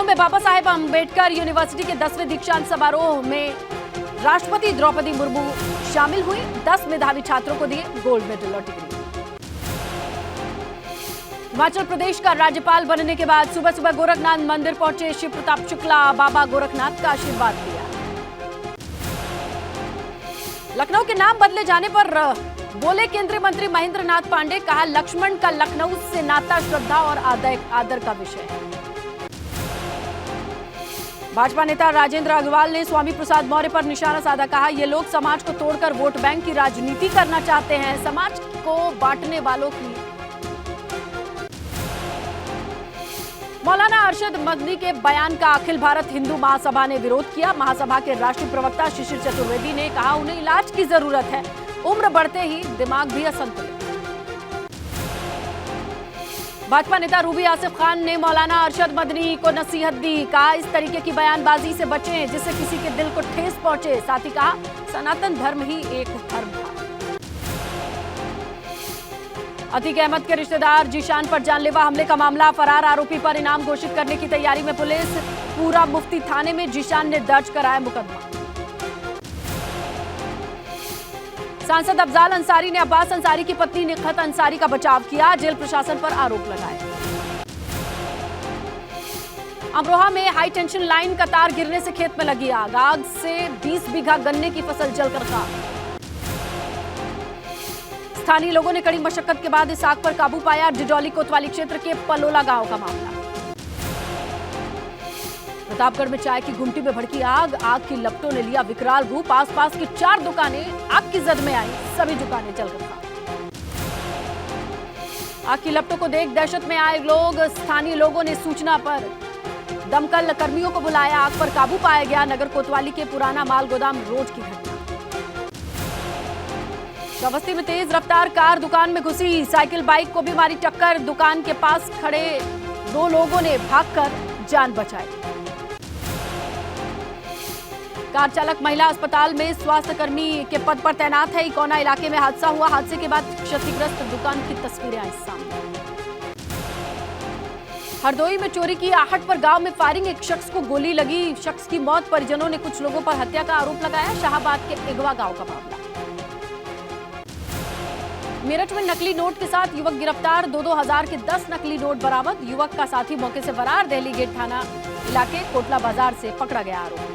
लखनऊ में बाबा साहेब अंबेडकर यूनिवर्सिटी के 10वें दीक्षांत समारोह में राष्ट्रपति द्रौपदी मुर्मू शामिल हुई। 10 मेधावी छात्रों को दिए गोल्ड मेडल और डिग्री। हिमाचल प्रदेश का राज्यपाल बनने के बाद सुबह सुबह गोरखनाथ मंदिर पहुंचे शिव प्रताप शुक्ला। बाबा गोरखनाथ का आशीर्वाद लिया। लखनऊ के नाम बदले जाने पर बोले केंद्रीय मंत्री महेंद्र नाथ पांडे, कहा लक्ष्मण का लखनऊ से नाता श्रद्धा और आदर का विषय है। भाजपा नेता राजेंद्र अग्रवाल ने स्वामी प्रसाद मौर्य पर निशाना साधा, कहा ये लोग समाज को तोड़कर वोट बैंक की राजनीति करना चाहते हैं। समाज को बांटने वालों की। मौलाना अरशद मदनी के बयान का अखिल भारत हिंदू महासभा ने विरोध किया। महासभा के राष्ट्रीय प्रवक्ता शिशिर चतुर्वेदी ने कहा उन्हें इलाज की जरूरत है, उम्र बढ़ते ही दिमाग भी असंतुलित। भाजपा नेता रूबी आसिफ खान ने मौलाना अरशद मदनी को नसीहत दी, कहा इस तरीके की बयानबाजी से बचें जिससे किसी के दिल को ठेस पहुंचे। साथ ही कहा सनातन धर्म ही एक धर्म था। अतीक अहमद के रिश्तेदार जीशान पर जानलेवा हमले का मामला, फरार आरोपी पर इनाम घोषित करने की तैयारी में पुलिस। पूरा मुफ्ती थाने में जीशान ने दर्ज कराया मुकदमा। सांसद अफजाल अंसारी ने अब्बास अंसारी की पत्नी निखत अंसारी का बचाव किया। जेल प्रशासन पर आरोप लगाए। अमरोहा में हाई टेंशन लाइन का तार गिरने से खेत में लगी आग। आग से 20 बीघा गन्ने की फसल जलकर खाक। स्थानीय लोगों ने कड़ी मशक्कत के बाद इस आग पर काबू पाया। डिडौली कोतवाली क्षेत्र के पलोला गांव का मामला। प्रतापगढ़ में चाय की गुमटी में भड़की आग। आग की लपटों ने लिया विकराल रूप। आसपास की 4 दुकानें आग की जद में आई। सभी दुकानें जलकर खाक। आग की लपटों को देख दहशत में आए लोग। स्थानीय लोगों ने सूचना पर दमकल कर्मियों को बुलाया। आग पर काबू पाया गया। नगर कोतवाली के पुराना माल गोदाम रोड की घटना। श्रावस्ती में तेज रफ्तार कार दुकान में घुसी। साइकिल बाइक को भी मारी टक्कर। दुकान के पास खड़े 2 लोगों ने भागकर जान बचाई। कार चालक महिला अस्पताल में स्वास्थ्य कर्मी के पद पर तैनात है। इकोना इलाके में हादसा हुआ। हादसे के बाद क्षतिग्रस्त दुकान की तस्वीरें आई सामने। हरदोई में चोरी की आहट पर गांव में फायरिंग। एक शख्स को गोली लगी। शख्स की मौत। परिजनों ने कुछ लोगों पर हत्या का आरोप लगाया। शाहबाद के इगवा गांव का मामला। मेरठ में नकली नोट के साथ युवक गिरफ्तार। 2-2 हजार के 10 नकली नोट बरामद। युवक का साथी मौके से फरार। दिल्ली गेट थाना इलाके कोटला बाजार से पकड़ा गया आरोपी।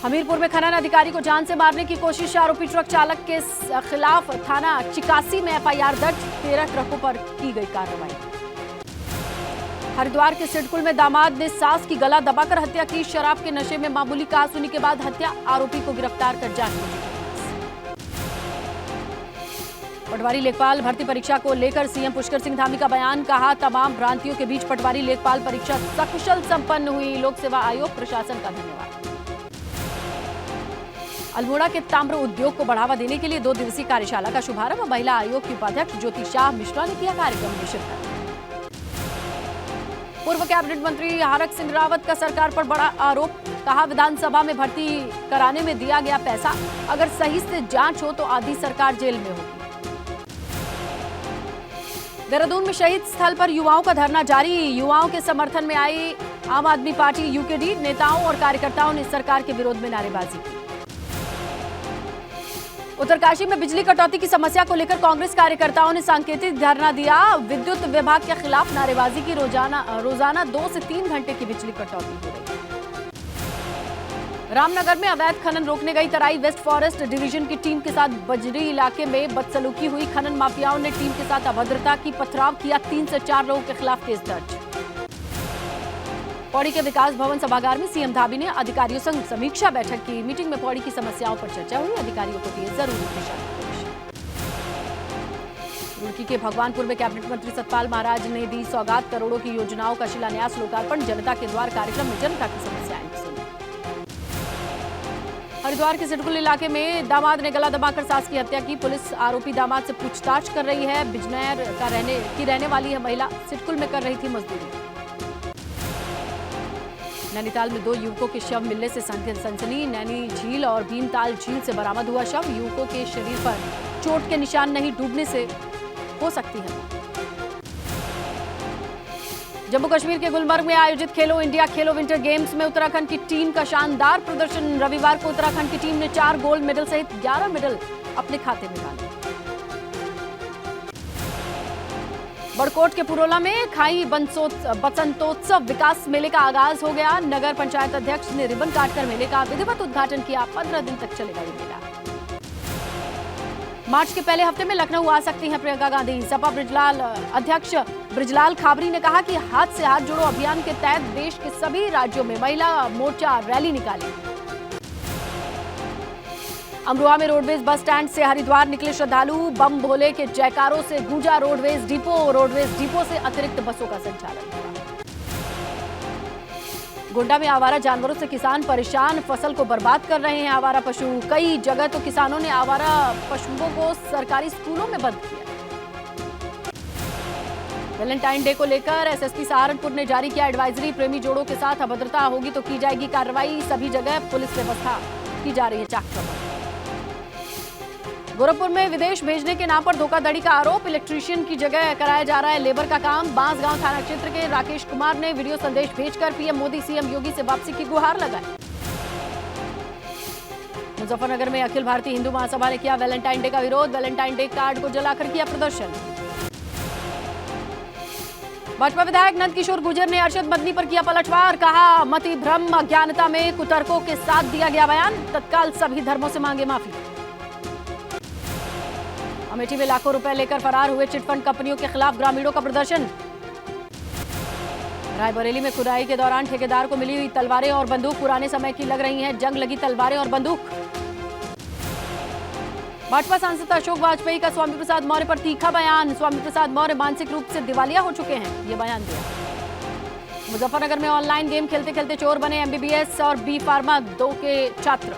हमीरपुर में खनन अधिकारी को जान से मारने की कोशिश। आरोपी ट्रक चालक के खिलाफ थाना चिकासी में एफआईआर दर्ज। 13 ट्रकों पर की गई कार्रवाई। हरिद्वार के सिडकुल में दामाद ने सास की गला दबाकर हत्या की। शराब के नशे में मामूली कहासुनी के बाद हत्या। आरोपी को गिरफ्तार कर जांच की। पटवारी लेखपाल भर्ती परीक्षा को लेकर सीएम पुष्कर सिंह धामी का बयान, कहा तमाम भ्रांतियों के बीच पटवारी लेखपाल परीक्षा सकुशल संपन्न हुई। लोक सेवा आयोग प्रशासन का धन्यवाद। अल्मोड़ा के ताम्र उद्योग को बढ़ावा देने के लिए 2 दिवसीय कार्यशाला का शुभारंभ। महिला आयोग की उपाध्यक्ष ज्योति शाह मिश्रा ने किया कार्यक्रम में शिरकत। पूर्व कैबिनेट मंत्री हरक सिंह रावत का सरकार पर बड़ा आरोप, कहा विधानसभा में भर्ती कराने में दिया गया पैसा, अगर सही से जांच हो तो आधी सरकार जेल में होगी। देहरादून में शहीद स्थल पर युवाओं का धरना जारी। युवाओं के समर्थन में आई आम आदमी पार्टी यूकेडी। नेताओं और कार्यकर्ताओं ने सरकार के विरोध में नारेबाजी की। उत्तरकाशी में बिजली कटौती की समस्या को लेकर कांग्रेस कार्यकर्ताओं ने सांकेतिक धरना दिया। विद्युत विभाग के खिलाफ नारेबाजी की। रोजाना 2 से 3 घंटे की बिजली कटौती हो रही है। रामनगर में अवैध खनन रोकने गई तराई वेस्ट फॉरेस्ट डिवीजन की टीम के साथ बजरी इलाके में बदसलूकी हुई। खनन माफियाओं ने टीम के साथ अभद्रता की। पथराव किया। 3 से 4 लोगों के खिलाफ केस दर्ज। पौड़ी के विकास भवन सभागार में सीएम धामी ने अधिकारियों संग समीक्षा बैठक की। मीटिंग में पौड़ी की समस्याओं पर चर्चा हुई। अधिकारियों को दिए जरूरी दिशा निर्देश। रुड़की के भगवानपुर में कैबिनेट मंत्री सतपाल महाराज ने दी सौगात। करोड़ों की योजनाओं का शिलान्यास लोकार्पण। जनता के द्वार कार्यक्रम में जनता की समस्याएं सुनी। हरिद्वार के सिडकुल इलाके में दामाद ने गला दबाकर सास की हत्या की। पुलिस आरोपी दामाद से पूछताछ कर रही है। बिजनौर का रहने वाली है महिला। सिडकुल में कर रही थी मजदूरी। नैनीताल में 2 युवकों के शव मिलने से सनसनी। नैनी झील और भीमताल झील से बरामद हुआ शव। युवकों के शरीर पर चोट के निशान नहीं, डूबने से हो सकती है। जम्मू कश्मीर के गुलमर्ग में आयोजित खेलो इंडिया खेलो विंटर गेम्स में उत्तराखंड की टीम का शानदार प्रदर्शन। रविवार को उत्तराखंड की टीम ने 4 गोल्ड मेडल सहित 11 मेडल अपने खाते में डाले। बड़कोट के पुरोला में खाई बसंतोत्सव विकास मेले का आगाज हो गया। नगर पंचायत अध्यक्ष ने रिबन काटकर मेले का विधिवत उद्घाटन किया। 15 दिन तक चलेगा ये मेला। मार्च के पहले हफ्ते में लखनऊ आ सकती हैं प्रियंका गांधी। सपा अध्यक्ष ब्रिजलाल खाबरी ने कहा कि हाथ से हाथ जोड़ो अभियान के तहत देश के सभी राज्यों में महिला मोर्चा रैली निकाली। अमरोहा में रोडवेज बस स्टैंड से हरिद्वार निकले श्रद्धालु। बम भोले के जयकारों से गूंजा रोडवेज डिपो से अतिरिक्त बसों का संचालन हुआ। गोड्डा में आवारा जानवरों से किसान परेशान, फसल को बर्बाद कर रहे हैं आवारा पशु। कई जगह तो किसानों ने आवारा पशुओं को सरकारी स्कूलों में बंद किया। वैलेंटाइन डे को लेकर एसएसपी सहारनपुर ने जारी किया एडवाइजरी। प्रेमी जोड़ों के साथ अभद्रता होगी तो की जाएगी कार्रवाई। सभी जगह पुलिस व्यवस्था की जा रही है चाक चौबंद। गोरखपुर में विदेश भेजने के नाम पर धोखाधड़ी का आरोप। इलेक्ट्रीशियन की जगह कराया जा रहा है लेबर का काम। बांसगांव थाना क्षेत्र के राकेश कुमार ने वीडियो संदेश भेजकर पीएम मोदी सीएम योगी से वापसी की गुहार लगाई। मुजफ्फरनगर में अखिल भारतीय हिंदू महासभा ने किया वैलेंटाइन डे का विरोध। वैलेंटाइन डे कार्ड को जलाकर किया प्रदर्शन। भाजपा विधायक नंदकिशोर गुर्जर ने अरशद मदनी पर किया पलटवार। कहा मति भ्रम अज्ञानता में कुतर्कों के साथ दिया गया बयान। तत्काल सभी धर्मों से मांगे माफी। अमेठी में लाखों रुपए लेकर फरार हुए चिटफंड कंपनियों के खिलाफ ग्रामीणों का प्रदर्शन। रायबरेली में खुदाई के दौरान ठेकेदार को मिली हुई तलवारें और बंदूक पुराने समय की लग रही हैं। जंग लगी तलवारें और बंदूक। भाजपा सांसद अशोक वाजपेयी का स्वामी प्रसाद मौर्य पर तीखा बयान। स्वामी प्रसाद मौर्य मानसिक रूप से दिवालिया हो चुके हैं, ये बयान दिया। मुजफ्फरनगर में ऑनलाइन गेम खेलते खेलते चोर बने एमबीबीएस और बी फार्मा 2 के छात्र।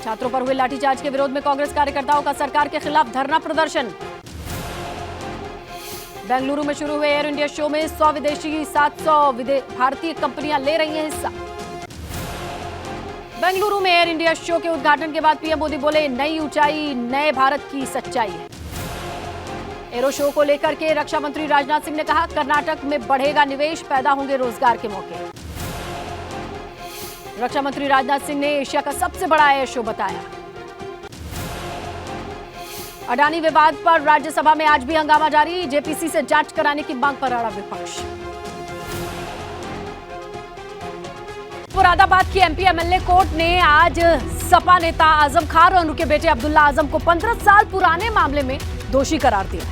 छात्रों पर हुए लाठीचार्ज के विरोध में कांग्रेस कार्यकर्ताओं का सरकार के खिलाफ धरना प्रदर्शन। बेंगलुरु में शुरू हुए एयर इंडिया शो में 100 विदेशी 700 भारतीय कंपनियां ले रही हैं हिस्सा। बेंगलुरु में एयर इंडिया शो के उद्घाटन के बाद पीएम मोदी बोले नई ऊंचाई नए भारत की सच्चाई है। एरो शो को लेकर के रक्षा मंत्री राजनाथ सिंह ने कहा कर्नाटक में बढ़ेगा निवेश, पैदा होंगे रोजगार के मौके। रक्षा मंत्री राजनाथ सिंह ने एशिया का सबसे बड़ा एयर शो बताया। अडानी विवाद पर राज्यसभा में आज भी हंगामा जारी। जेपीसी से जांच कराने की मांग पर अड़ा विपक्ष। मुरादाबाद की एमपी एमएलए कोर्ट ने आज सपा नेता आजम खान और उनके बेटे अब्दुल्ला आजम को 15 साल पुराने मामले में दोषी करार दिया।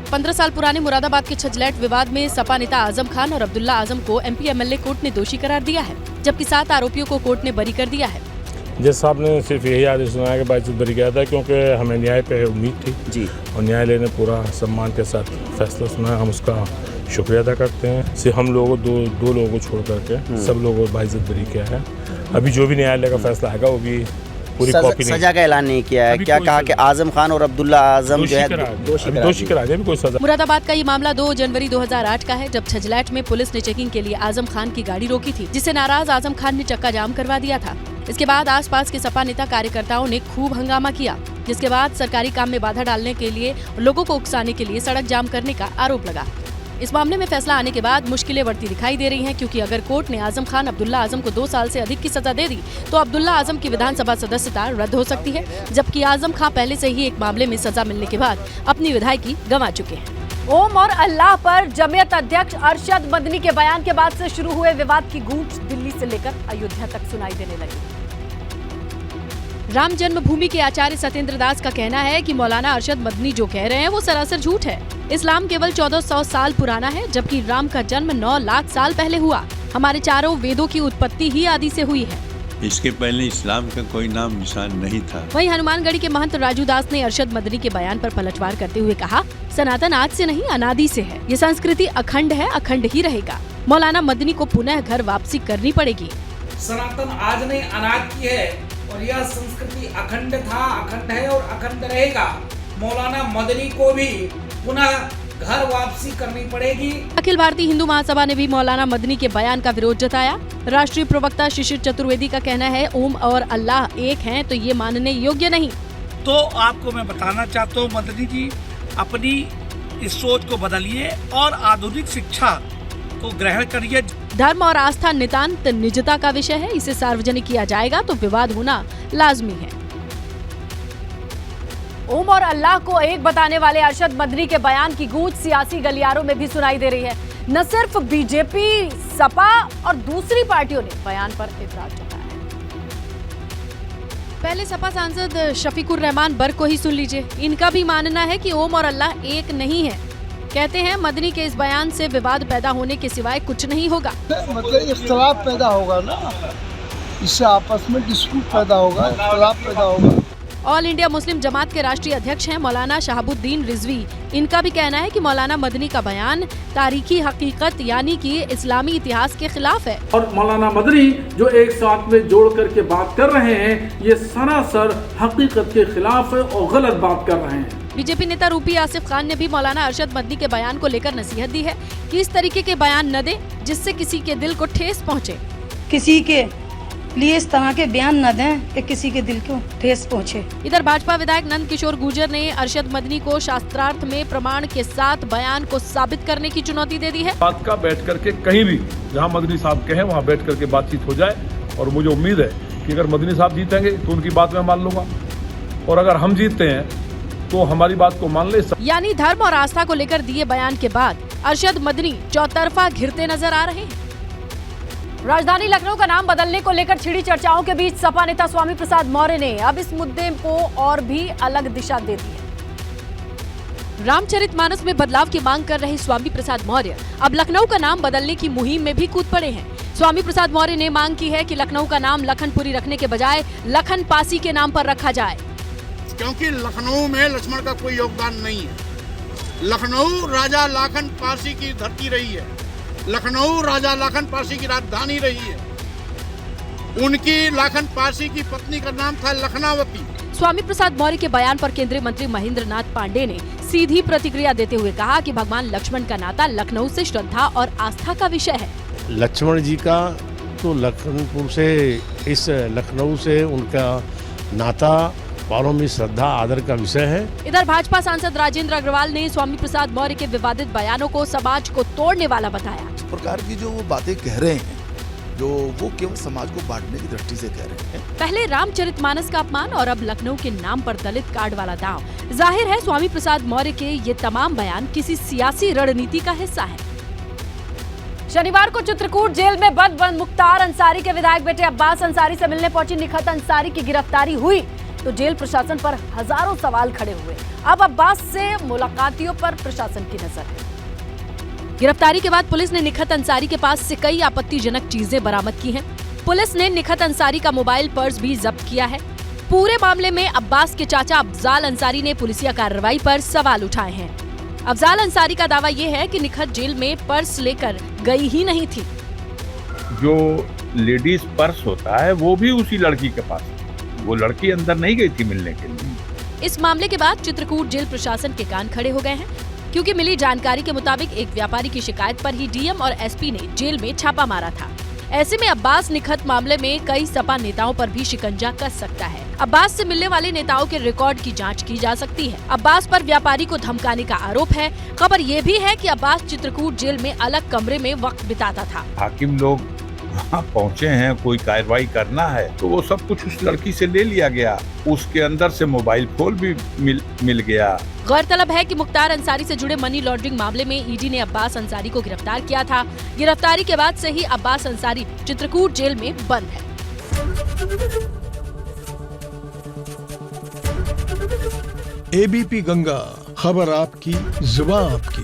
15 साल पुराने मुरादाबाद के छजलैट विवाद में सपा नेता आजम खान और अब्दुल्ला आजम को एमपी एमएलए कोर्ट ने दोषी करार दिया है, जबकि 7 आरोपियों को कोर्ट ने बरी कर दिया है। जज साहब ने सिर्फ यही आदेश सुनाया कि बातचीत बरी किया था क्योंकि हमें न्याय पे उम्मीद थी जी, और न्यायालय ने पूरा सम्मान के साथ फैसला सुनाया। हम उसका शुक्रिया अदा करते हैं। सिर्फ हम लोगों दो लोगों को छोड़ करके सब लोगों को बाइज्जत बरी किया है। अभी जो भी न्यायालय का फैसला आएगा वो भी पूरी कॉपी नहीं। सजा का ऐलान नहीं किया है, क्या कहा कि आजम खान और अब्दुल्ला आजम जो है दोषी करा दिया, कोई सजा। मुरादाबाद का ये मामला 2 जनवरी 2008 का है, जब छजलैट में पुलिस ने चेकिंग के लिए आजम खान की गाड़ी रोकी थी, जिससे नाराज आजम खान ने चक्का जाम करवा दिया था। इसके बाद आसपास के सपा नेता कार्यकर्ताओं ने खूब हंगामा किया, जिसके बाद सरकारी काम में बाधा डालने के लिए लोगों को उकसाने के लिए सड़क जाम करने का आरोप लगा। इस मामले में फैसला आने के बाद मुश्किलें बढ़ती दिखाई दे रही हैं, क्योंकि अगर कोर्ट ने आजम खान अब्दुल्ला आजम को 2 साल से अधिक की सजा दे दी तो अब्दुल्ला आजम की विधानसभा सदस्यता रद्द हो सकती है, जबकि आजम खान पहले से ही एक मामले में सजा मिलने के बाद अपनी विधायकी गंवा चुके हैं। ओम और अल्लाह पर जमीयत अध्यक्ष अरशद मदनी के बयान के बाद से शुरू हुए विवाद की गूंज दिल्ली से लेकर अयोध्या तक सुनाई देने लगी। राम जन्मभूमि के आचार्य सत्येंद्र दास का कहना है कि मौलाना अरशद मदनी जो कह रहे हैं वो सरासर झूठ है। इस्लाम केवल 1400 साल पुराना है, जबकि राम का जन्म 9 लाख साल पहले हुआ। हमारे चारों वेदों की उत्पत्ति ही आदि से हुई है। इसके पहले इस्लाम का कोई नाम निशान नहीं था। वहीं हनुमानगढ़ी के महंत राजू दास ने अरशद मदनी के बयान पर पलटवार करते हुए कहा, सनातन आज से नहीं अनादि से है। ये संस्कृति अखंड है, अखंड ही रहेगा। मौलाना मदनी को पुनः घर वापसी करनी पड़ेगी। सनातन आज नहीं अनाज की है और यह संस्कृति अखंड था, अखंड है और अखंड रहेगा। मौलाना मदनी को भी पुनः घर वापसी करनी पड़ेगी। अखिल भारतीय हिंदू महासभा ने भी मौलाना मदनी के बयान का विरोध जताया। राष्ट्रीय प्रवक्ता शिशिर चतुर्वेदी का कहना है, ओम और अल्लाह एक हैं तो ये मानने योग्य नहीं। तो आपको मैं बताना चाहता हूँ, मदनी जी अपनी इस सोच को बदलिए और आधुनिक शिक्षा को ग्रहण करिए। धर्म और आस्था नितांत निजता का विषय है, इसे सार्वजनिक किया जाएगा तो विवाद होना लाजमी है। ओम और अल्लाह को एक बताने वाले अरशद मदनी के बयान की गूंज सियासी गलियारों में भी सुनाई दे रही है। न सिर्फ बीजेपी, सपा और दूसरी पार्टियों ने बयान पर एतराज जताया है। पहले सपा सांसद शफीकुर रहमान बर्क को ही सुन लीजिए। इनका भी मानना है कि ओम और अल्लाह एक नहीं है। कहते हैं मदनी के इस बयान से विवाद पैदा होने के सिवाय कुछ नहीं होगा। मतलब इख्तलाफ पैदा होगा ना, इससे आपस में डिस्प्यूट पैदा होगा, इख्तलाफ पैदा होगा। ऑल इंडिया मुस्लिम जमात के राष्ट्रीय अध्यक्ष हैं मौलाना शहाबुद्दीन रिजवी। इनका भी कहना है कि मौलाना मदनी का बयान तारीखी हकीकत यानी कि इस्लामी इतिहास के खिलाफ है। और मौलाना मदनी जो एक साथ में जोड़ करके बात कर रहे हैं, ये सरासर हकीकत के खिलाफ है और गलत बात कर रहे हैं। बीजेपी नेता रूपी आसिफ खान ने भी मौलाना अरशद मदनी के बयान को लेकर नसीहत दी है कि इस तरीके के बयान न दे जिससे किसी के दिल को ठेस पहुँचे। किसी के लिए इस तरह के बयान न दें कि किसी के दिल को ठेस पहुंचे। इधर भाजपा विधायक नंद किशोर गुर्जर ने अरशद मदनी को शास्त्रार्थ में प्रमाण के साथ बयान को साबित करने की चुनौती दे दी है। बात का बैठ करके कहीं भी जहां मदनी साहब कहें वहां बैठ करके बातचीत हो जाए, और मुझे उम्मीद है कि अगर मदनी साहब जीतेंगे तो उनकी बात मैं मान लूंगा, और अगर हम जीतते हैं तो हमारी बात को मान ले। यानी धर्म और आस्था को लेकर दिए बयान के बाद अरशद मदनी चौतरफा घिरते नजर आ रहे हैं। राजधानी लखनऊ का नाम बदलने को लेकर छिड़ी चर्चाओं के बीच सपा नेता स्वामी प्रसाद मौर्य ने अब इस मुद्दे को और भी अलग दिशा दे दी है। रामचरितमानस में बदलाव की मांग कर रहे स्वामी प्रसाद मौर्य अब लखनऊ का नाम बदलने की मुहिम में भी कूद पड़े हैं। स्वामी प्रसाद मौर्य ने मांग की है कि लखनऊ का नाम लखनपुरी रखने के बजाय लखन पासी के नाम पर रखा जाए, क्योंकि लखनऊ में लक्ष्मण का कोई योगदान नहीं है। लखनऊ राजा लाखन पासी की धरती रही है, लखनऊ राजा लाखन पासी की राजधानी रही है। उनकी लाखन पासी की पत्नी का नाम था लखनावती। स्वामी प्रसाद मौर्य के बयान पर केंद्रीय मंत्री महेंद्र नाथ पांडे ने सीधी प्रतिक्रिया देते हुए कहा कि भगवान लक्ष्मण का नाता लखनऊ से श्रद्धा और आस्था का विषय है। लक्ष्मण जी का तो लखनपुर से, इस लखनऊ से उनका नाता वालों में श्रद्धा आदर का विषय है। इधर भाजपा सांसद राजेंद्र अग्रवाल ने स्वामी प्रसाद मौर्य के विवादित बयानों को समाज को तोड़ने वाला बताया। इस प्रकार की जो वो बातें कह रहे हैं, जो वो केवल समाज को बांटने की दृष्टि से कह रहे हैं। पहले रामचरितमानस का अपमान और अब लखनऊ के नाम पर दलित कार्ड वाला दांव। जाहिर है स्वामी प्रसाद मौर्य के ये तमाम बयान किसी सियासी रणनीति का हिस्सा है। शनिवार को चित्रकूट जेल में बंद मुख्तार अंसारी के विधायक बेटे अब्बास अंसारी से मिलने पहुंची निखत अंसारी की गिरफ्तारी हुई तो जेल प्रशासन पर हजारों सवाल खड़े हुए। अब अब्बास से मुलाकातियों पर प्रशासन की नजर है। गिरफ्तारी के बाद पुलिस ने निखत अंसारी के पास से कई आपत्तिजनक चीजें बरामद की हैं। पुलिस ने निखत अंसारी का मोबाइल पर्स भी जब्त किया है। पूरे मामले में अब्बास के चाचा अफजाल अंसारी ने पुलिसिया कार्रवाई पर सवाल उठाए हैं। अफजाल अंसारी का दावा ये है कि निखत जेल में पर्स लेकर गई ही नहीं थी। जो लेडीज पर्स होता है वो भी उसी लड़की के पास, वो लड़की अंदर नहीं गई थी मिलने के लिए। इस मामले के बाद चित्रकूट जेल प्रशासन के कान खड़े हो गए हैं, क्योंकि मिली जानकारी के मुताबिक एक व्यापारी की शिकायत पर ही डीएम और एसपी ने जेल में छापा मारा था। ऐसे में अब्बास निखत मामले में कई सपा नेताओं पर भी शिकंजा कस सकता है। अब्बास से मिलने वाले नेताओं के रिकॉर्ड की जांच की जा सकती है। अब्बास पर व्यापारी को धमकाने का आरोप है। खबर ये भी है कि अब्बास चित्रकूट जेल में अलग कमरे में वक्त बिताता था। हाकिम लोग वहाँ पहुँचे हैं, कोई कार्रवाई करना है तो वो सब कुछ उस लड़की से ले लिया गया। उसके अंदर से मोबाइल फोन भी मिल गया। गौरतलब है कि मुख्तार अंसारी से जुड़े मनी लॉन्ड्रिंग मामले में ईडी ने अब्बास अंसारी को गिरफ्तार किया था। गिरफ्तारी के बाद से ही अब्बास अंसारी चित्रकूट जेल में बंद है। एबीपी गंगा, खबर आपकी, जुबान आपकी।